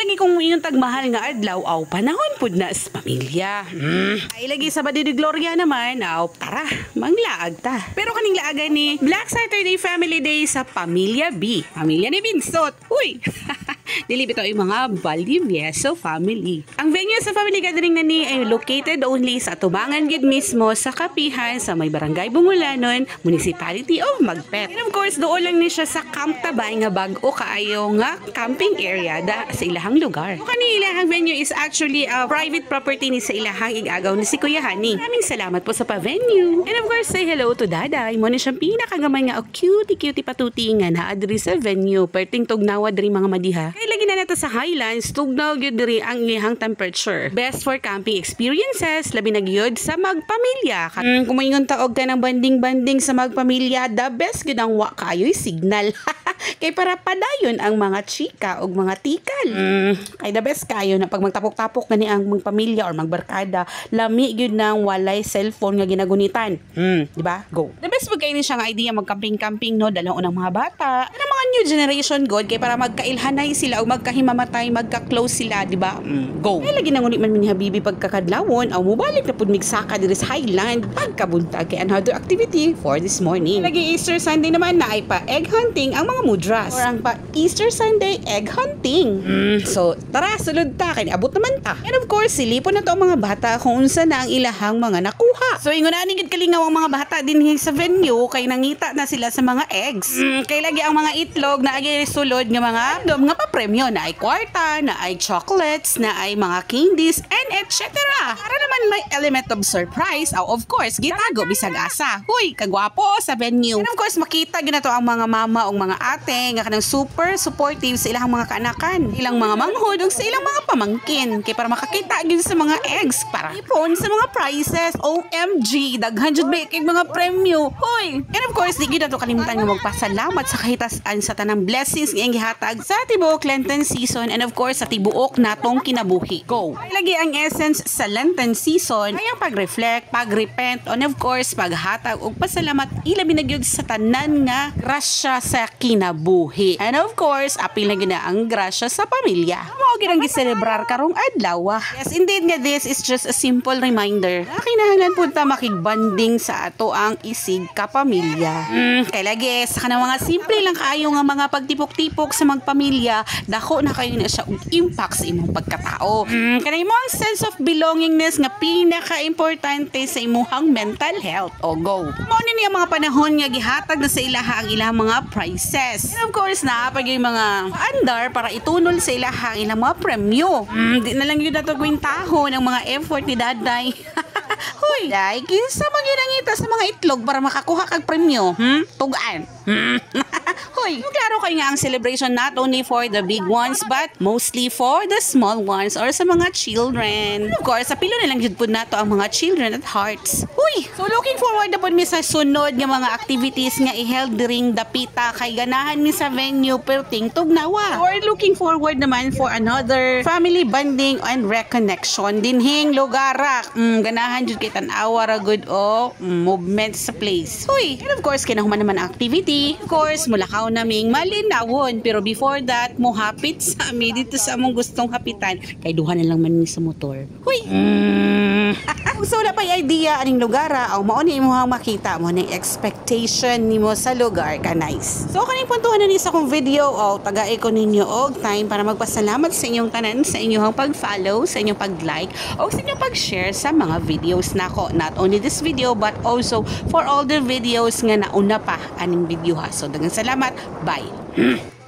lagi kung inyong tagmahal nga adlaw aw panahon pud na sa pamilya. Ay lagi sa Badi de Gloria naman aw tara manglaag ta. Pero kaning laagan ni Black Saturday Family Day sa Pamilya B. Pamilya ni Vinsot. Uy. Dili bitaw yung mga Valdivieso family. Ang venue sa family gathering na ni ay located only sa Tubangan gid mismo sa Kapihan sa may barangay Bungulanon, Municipality of Magpet. And of course, doon lang ni siya sa Camp Tabay nga bag-o kaayo nga camping area sa ilahang lugar. So, kani ilahang venue is actually a private property ni sa ilahang igagaw ni si Kuya Hani. Maraming salamat po sa pa-venue. And of course, say hello to Daday. Mo ni siyang pinakagamay nga cutie patuti nga naa diri sa venue. Perting tugnawa diri mga madiha. Kay lagi na nato sa Highlands, tugnaw gyud diri ang ilahang temperature. Best for camping experiences, labi na gyud sa magpamilya. Kung moingon taog ka ng banding-banding sa magpamilya, the best gyud ang wa kaayoy signal. Kay para padayon ang mga chika o mga tikal. Kay the best kayo na pag magtapok-tapok na ni ang magpamilya or magbarkada, lami gyud nang walay cellphone nga ginagunitan. Di ba? Go. The best pag kayo ni siya nga idea magcamping-camping no, dalawon ng mga bata. Ano mga new generation god kay para magkailhanay sila o magkahimamatay, magka-close sila, di ba? Go. Ay lagi nang ulit man ni Habibi pagkakadlawon aw mobalik na pud migsaka diri sa Highland pagkabuntag kay another activity for this morning. Lagi Easter Sunday naman na ay pa egg hunting ang mga mudras. Or ang pa Easter Sunday egg hunting. So, tara, sulod ta. Kaya abot naman ta. And of course, silipon na to ang mga bata kung unsa na ang ilahang mga nakuha. So, ingon na nigid kalingaw ang mga bata din sa venue kay nangita na sila sa mga eggs. Kay lagi ang mga itlog na agi sulod nga mga nga pa-premyo na ay kwarta, na ay chocolates, na ay mga candies, and etc. Para naman may element of surprise, of course, gitago bisag asa. Huy, kagwapo sa venue. And of course, makita gina to ang mga mama o mga ate nga kanang super supportive sa ilang mga kaanakan, ilang mga manghod ug sa ilang mga pamangkin kay para makakita gyud sa mga eggs para ipon sa mga prizes. OMG, daghan jud ba kay mga premyo. Hoy, and of course di gyud ato kalimutan nga magpasalamat sa kahitasan sa tanang blessings nga gihatag sa tibuok Lenten season and of course sa tibuok natong kinabuhi. Go. Lagi ang essence sa Lenten season ay ang pag-reflect, pag-repent, and of course paghatag og pasalamat ilabi na gyud sa tanan nga grasya sa kinabuhi. And of course, apil na gina ang grasya sa pamilya. Mao gid ang giselebrar karong adlaw. Yes, indeed nga this is just a simple reminder. Kinahanglan pud ta makigbanding sa ato ang isig ka pamilya. Kay lagi sa kanang mga simple lang kaayo nga mga pagtipok-tipok sa magpamilya, dako na kayo na siya og impact sa imong pagkatao. Kanay mo ang sense of belongingness nga pinaka-importante sa imong mental health. O go. Mao ni ang mga panahon nga gihatag na sa ilaha ang ilang mga prizes. And of course, naapag yung mga andar para itunol sa ilaha ang ilang mga premyo. Di na lang yun nato gwintahon ang mga effort ni Daday. Hoy, day, kinsa manginangita sa mga itlog para makakuha kag premyo? Tugaan. Hoy, klaro kayo nga ang celebration not only for the big ones but mostly for the small ones or sa mga children. Of course, apilo na lang jud pud nato ang mga children at hearts. Uy, so looking forward na pud mi sa sunod nga mga activities nga i-held during dapita kay ganahan mi sa venue perting tugnawa. Or looking forward naman for another family bonding and reconnection dinhing lugar. Ganahan jud kay tan-awa ra gud o movement sa place. Uy, and of course kinahuman naman ang activity. Of course, mulakaw naming malinawon pero before that mo hapit sa amin dito sa among gustong hapitan kay duha na lang man ni sa motor. Huy. So wala pa idea aning lugar aw mao ni imong makita mo ning expectation nimo sa lugar ka nice. So kaning puntuhan na ni sa akong video o tagaay ko ninyo og time para magpasalamat sa inyong tanan sa inyong pag-follow, sa inyong pag-like o sa inyong pag-share sa mga videos nako. Not only this video but also for all the videos nga nauna pa aning video ha. So daghang salamat. Bye.